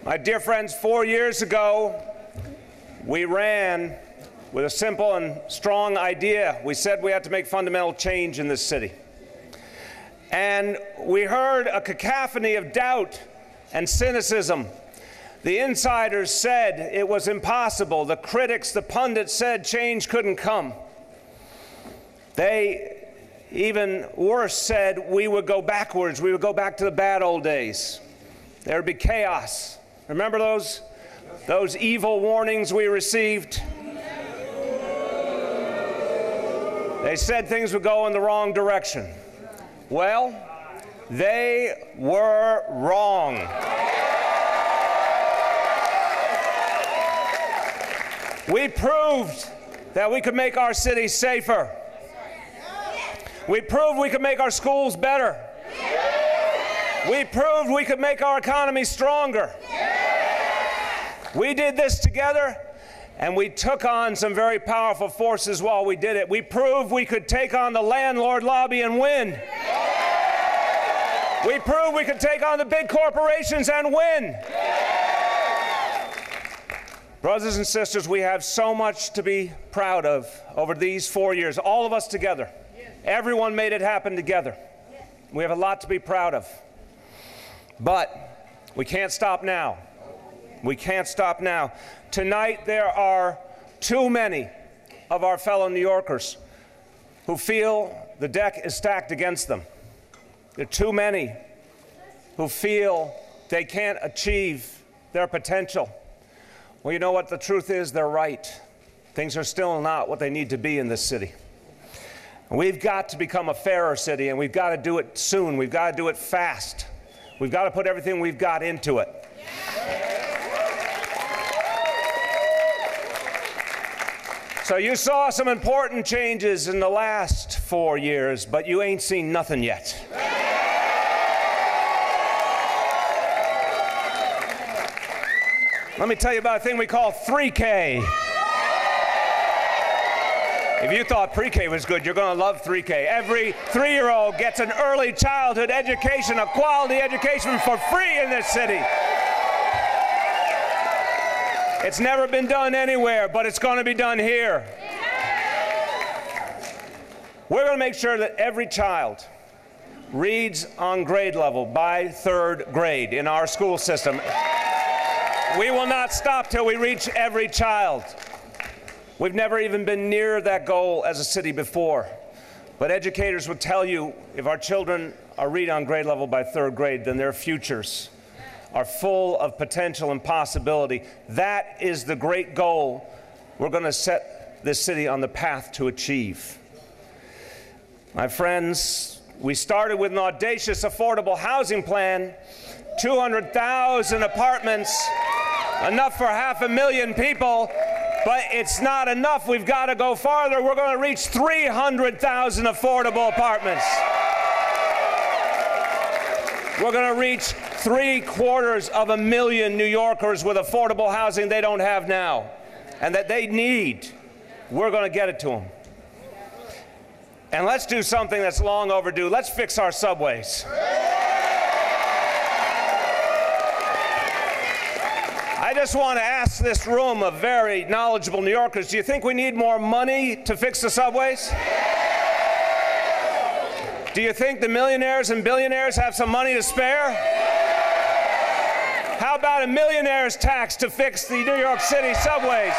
My dear friends, 4 years ago, we ran with a simple and strong idea. We said we had to make fundamental change in this city. And we heard a cacophony of doubt and cynicism. The insiders said it was impossible. The critics, the pundits said change couldn't come. They, even worse, said we would go backwards. We would go back to the bad old days. There would be chaos. Remember those evil warnings we received? They said things would go in the wrong direction. Well, they were wrong. We proved that we could make our city safer. We proved we could make our schools better. We proved we could make our economy stronger. We did this together, and we took on some very powerful forces while we did it. We proved we could take on the landlord lobby and win. We proved we could take on the big corporations and win. Brothers and sisters, we have so much to be proud of over these 4 years, all of us together. Everyone made it happen together. We have a lot to be proud of. But we can't stop now. We can't stop now. Tonight there are too many of our fellow New Yorkers who feel the deck is stacked against them. There are too many who feel they can't achieve their potential. Well, you know what? The truth is they're right. Things are still not what they need to be in this city. We've got to become a fairer city, and we've got to do it soon. We've got to do it fast. We've got to put everything we've got into it. So you saw some important changes in the last 4 years, but you ain't seen nothing yet. Let me tell you about a thing we call 3K. If you thought pre-K was good, you're going to love 3K. Every 3-year-old gets an early childhood education, a quality education for free in this city. It's never been done anywhere, but it's going to be done here. We're going to make sure that every child reads on grade level by 3rd grade in our school system. We will not stop till we reach every child. We've never even been near that goal as a city before. But educators would tell you if our children are reading on grade level by 3rd grade, then their futures are full of potential and possibility. That is the great goal we're going to set this city on the path to achieve. My friends, we started with an audacious affordable housing plan, 200,000 apartments, enough for 500,000 people. But it's not enough. We've got to go farther. We're going to reach 300,000 affordable apartments. We're going to reach 750,000 New Yorkers with affordable housing they don't have now and that they need. We're going to get it to them. And let's do something that's long overdue. Let's fix our subways. I just want to ask this room of very knowledgeable New Yorkers, do you think we need more money to fix the subways? Do you think the millionaires and billionaires have some money to spare? How about a millionaire's tax to fix the New York City subways?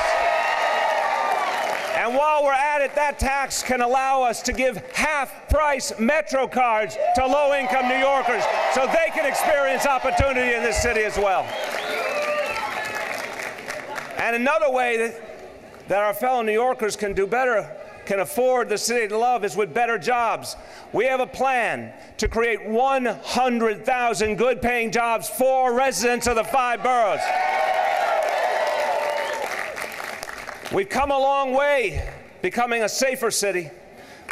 And while we're at it, that tax can allow us to give half-price Metro cards to low-income New Yorkers so they can experience opportunity in this city as well. And another way that our fellow New Yorkers can do better, can afford the city to love, is with better jobs. We have a plan to create 100,000 good-paying jobs for residents of the 5 boroughs. We've come a long way becoming a safer city,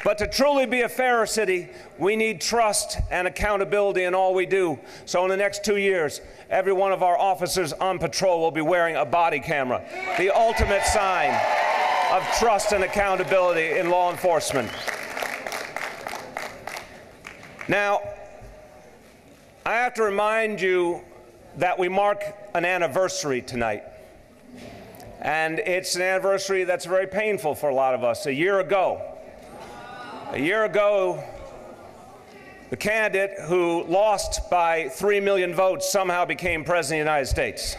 but to truly be a fairer city, we need trust and accountability in all we do. So in the next 2 years, every one of our officers on patrol will be wearing a body camera, the ultimate sign of trust and accountability in law enforcement. Now, I have to remind you that we mark an anniversary tonight. And it's an anniversary that's very painful for a lot of us. A year ago, the candidate who lost by 3 million votes somehow became President of the United States.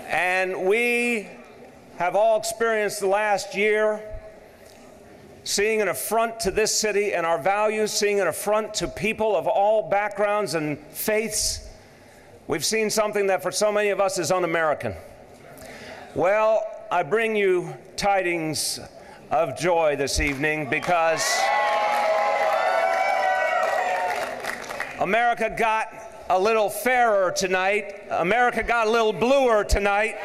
And we have all experienced the last year seeing an affront to this city and our values, seeing an affront to people of all backgrounds and faiths. We've seen something that for so many of us is un-American. Well, I bring you tidings of joy this evening because America got a little fairer tonight. America got a little bluer tonight.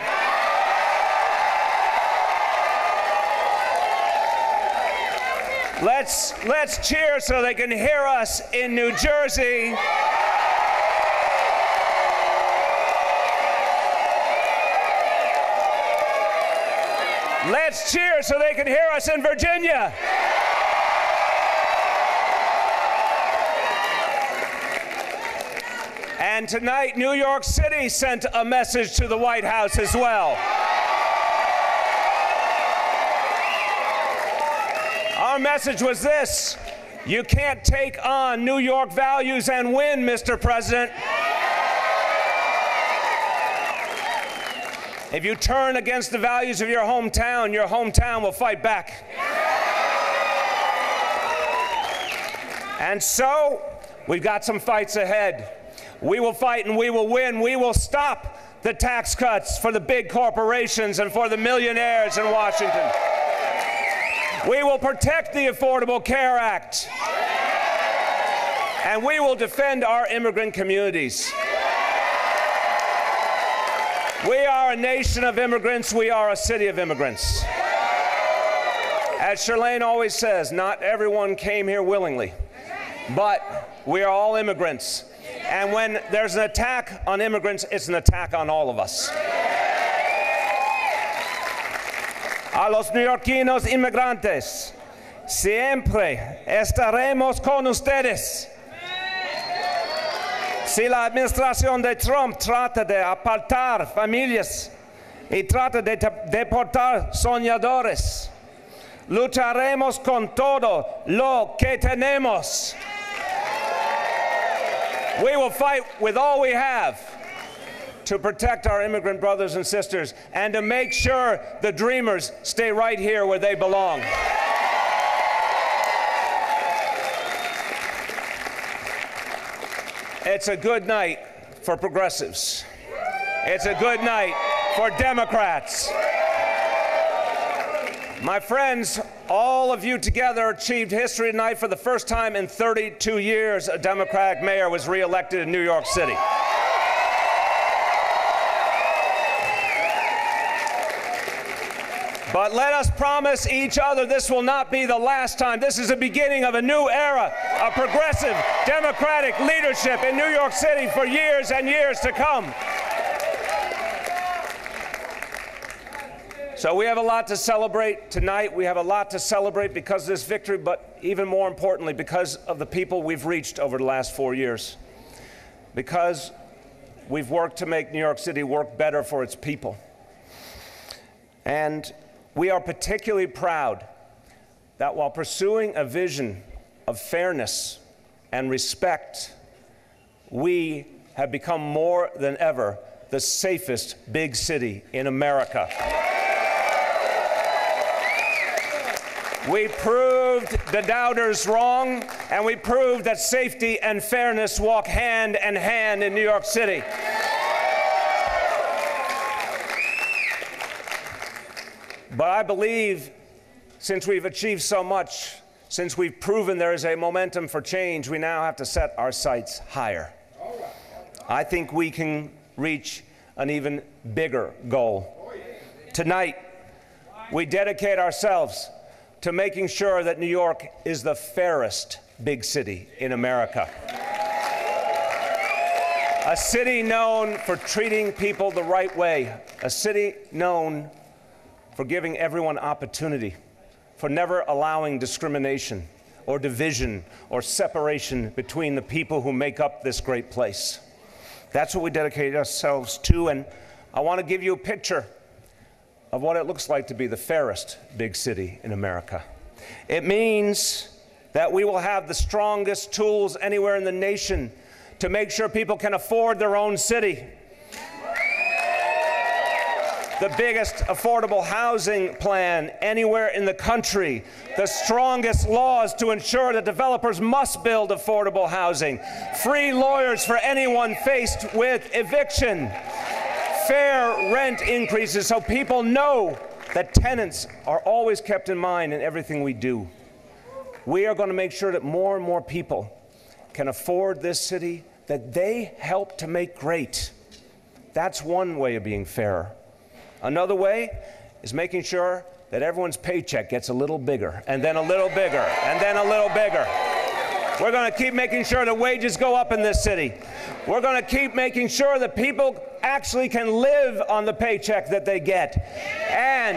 Let's cheer so they can hear us in New Jersey. Let's cheer so they can hear us in Virginia. And tonight, New York City sent a message to the White House as well. Our message was this: you can't take on New York values and win, Mr. President. If you turn against the values of your hometown will fight back. And so, we've got some fights ahead. We will fight and we will win. We will stop the tax cuts for the big corporations and for the millionaires in Washington. We will protect the Affordable Care Act. And we will defend our immigrant communities. We are a nation of immigrants. We are a city of immigrants. As Shirlane always says, not everyone came here willingly, but we are all immigrants. And when there's an attack on immigrants, it's an attack on all of us. A los neoyorquinos inmigrantes, siempre estaremos con ustedes. Si la administración de Trump trata de apartar familias y trata de deportar soñadores, lucharemos con todo lo que tenemos. We will fight with all we have to protect our immigrant brothers and sisters and to make sure the dreamers stay right here where they belong. It's a good night for progressives. It's a good night for Democrats. My friends, all of you together achieved history tonight. For the first time in 32 years, a Democratic mayor was reelected in New York City. But let us promise each other this will not be the last time. This is the beginning of a new era of progressive Democratic leadership in New York City for years and years to come. So we have a lot to celebrate tonight. We have a lot to celebrate because of this victory, but even more importantly, because of the people we've reached over the last 4 years. Because we've worked to make New York City work better for its people. And we are particularly proud that while pursuing a vision of fairness and respect, we have become more than ever the safest big city in America. We proved the doubters wrong, and we proved that safety and fairness walk hand in hand in New York City. But I believe since we've achieved so much, since we've proven there is a momentum for change, we now have to set our sights higher. I think we can reach an even bigger goal. Tonight, we dedicate ourselves to making sure that New York is the fairest big city in America. A city known for treating people the right way. A city known for giving everyone opportunity, for never allowing discrimination. or division or separation between the people who make up this great place. That's what we dedicate ourselves to, and I want to give you a picture of what it looks like to be the fairest big city in America. It means that we will have the strongest tools anywhere in the nation to make sure people can afford their own city. The biggest affordable housing plan anywhere in the country. The strongest laws to ensure that developers must build affordable housing. Free lawyers for anyone faced with eviction. Fair rent increases so people know that tenants are always kept in mind in everything we do. We are going to make sure that more and more people can afford this city that they help to make great. That's one way of being fairer. Another way is making sure that everyone's paycheck gets a little bigger, and then a little bigger, and then a little bigger. We're going to keep making sure that wages go up in this city. We're going to keep making sure that people actually can live on the paycheck that they get. And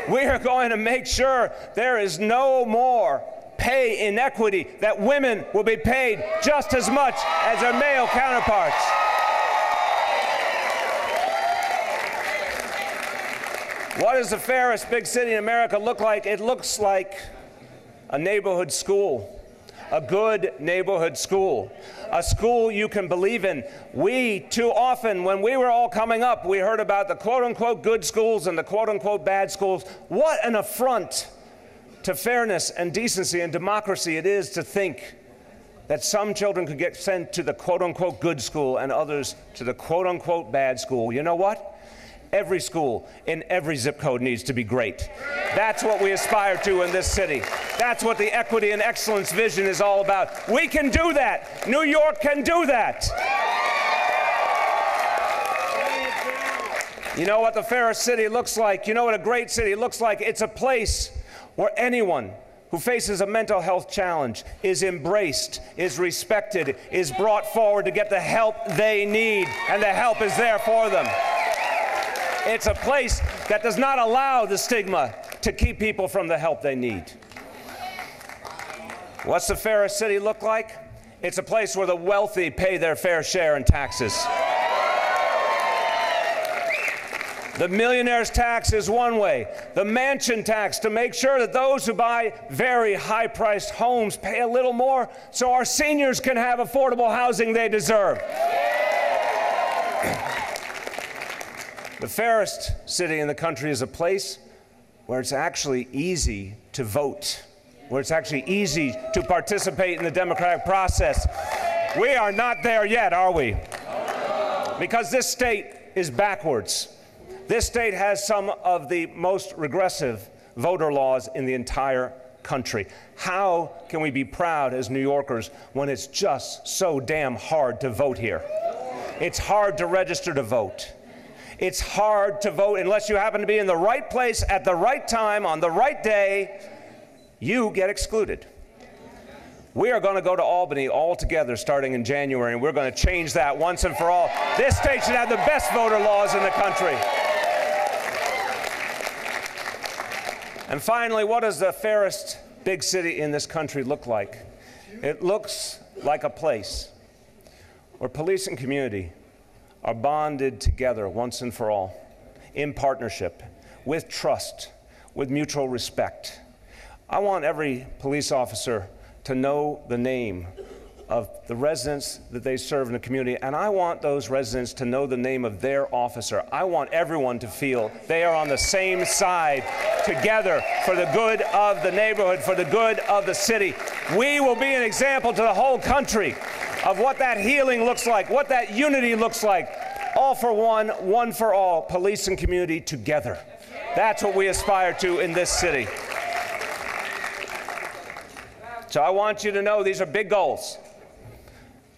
we are going to make sure there is no more pay inequity, that women will be paid just as much as their male counterparts. What does the fairest big city in America look like? It looks like a neighborhood school, a good neighborhood school, a school you can believe in. We, too often, when we were all coming up, we heard about the quote-unquote good schools and the quote-unquote bad schools. What an affront to fairness and decency and democracy it is to think that some children could get sent to the quote-unquote good school and others to the quote-unquote bad school. You know what? Every school in every zip code needs to be great. That's what we aspire to in this city. That's what the equity and excellence vision is all about. We can do that. New York can do that. You know what the fairest city looks like? You know what a great city looks like? It's a place where anyone who faces a mental health challenge is embraced, is respected, is brought forward to get the help they need, and the help is there for them. It's a place that does not allow the stigma to keep people from the help they need. What's the fairest city look like? It's a place where the wealthy pay their fair share in taxes. The millionaire's tax is one way. The mansion tax, to make sure that those who buy very high-priced homes pay a little more so our seniors can have affordable housing they deserve. The fairest city in the country is a place where it's actually easy to vote, where it's actually easy to participate in the democratic process. We are not there yet, are we? Because this state is backwards. This state has some of the most regressive voter laws in the entire country. How can we be proud as New Yorkers when it's just so damn hard to vote here? It's hard to register to vote. It's hard to vote unless you happen to be in the right place at the right time on the right day. You get excluded. We are going to go to Albany all together starting in January, and we're going to change that once and for all. This state should have the best voter laws in the country. And finally, what does the fairest big city in this country look like? It looks like a place where police and community are bonded together once and for all, in partnership, with trust, with mutual respect. I want every police officer to know the name of the residents that they serve in the community, and I want those residents to know the name of their officer. I want everyone to feel they are on the same side together for the good of the neighborhood, for the good of the city. We will be an example to the whole country of what that healing looks like, what that unity looks like. All for one, one for all, police and community together. That's what we aspire to in this city. So I want you to know these are big goals.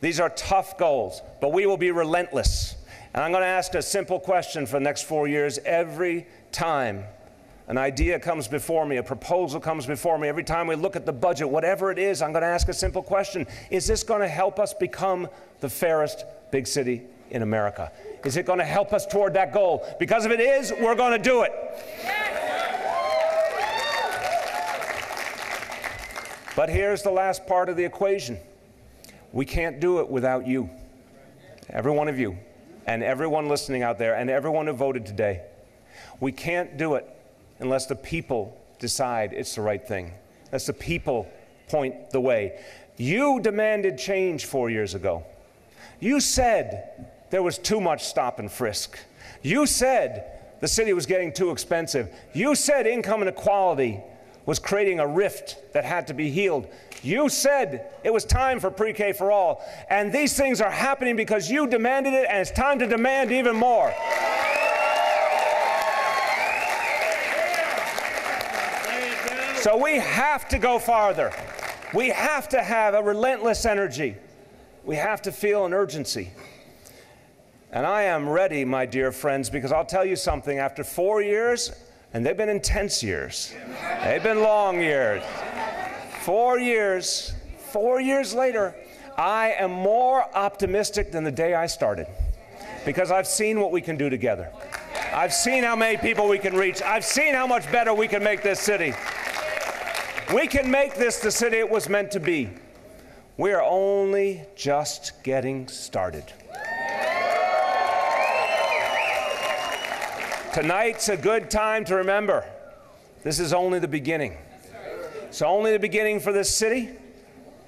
These are tough goals, but we will be relentless. And I'm going to ask a simple question for the next 4 years. Every time an idea comes before me, a proposal comes before me, every time we look at the budget, whatever it is, I'm going to ask a simple question. Is this going to help us become the fairest big city in America? Is it going to help us toward that goal? Because if it is, we're going to do it. But here's the last part of the equation. We can't do it without you, every one of you, and everyone listening out there, and everyone who voted today. We can't do it unless the people decide it's the right thing, unless the people point the way. You demanded change 4 years ago. You said there was too much stop and frisk. You said the city was getting too expensive. You said income inequality was creating a rift that had to be healed. You said it was time for pre-K for all. And these things are happening because you demanded it, and it's time to demand even more. So we have to go farther. We have to have a relentless energy. We have to feel an urgency. And I am ready, my dear friends, because I'll tell you something. After 4 years, and they've been intense years. They've been long years. 4 years later, I am more optimistic than the day I started, because I've seen what we can do together. I've seen how many people we can reach. I've seen how much better we can make this city. We can make this the city it was meant to be. We are only just getting started. Tonight's a good time to remember, this is only the beginning. It's only the beginning for this city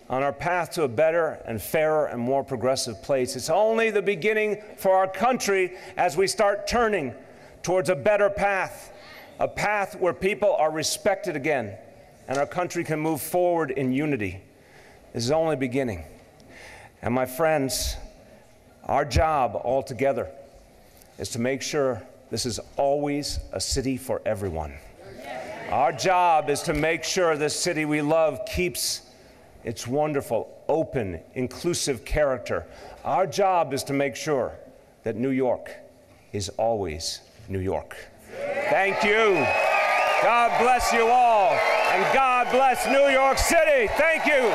on our path to a better and fairer and more progressive place. It's only the beginning for our country as we start turning towards a better path, a path where people are respected again and our country can move forward in unity. This is only beginning. And my friends, our job all together is to make sure this is always a city for everyone. Our job is to make sure this city we love keeps its wonderful, open, inclusive character. Our job is to make sure that New York is always New York. Thank you. God bless you all, and God bless New York City. Thank you.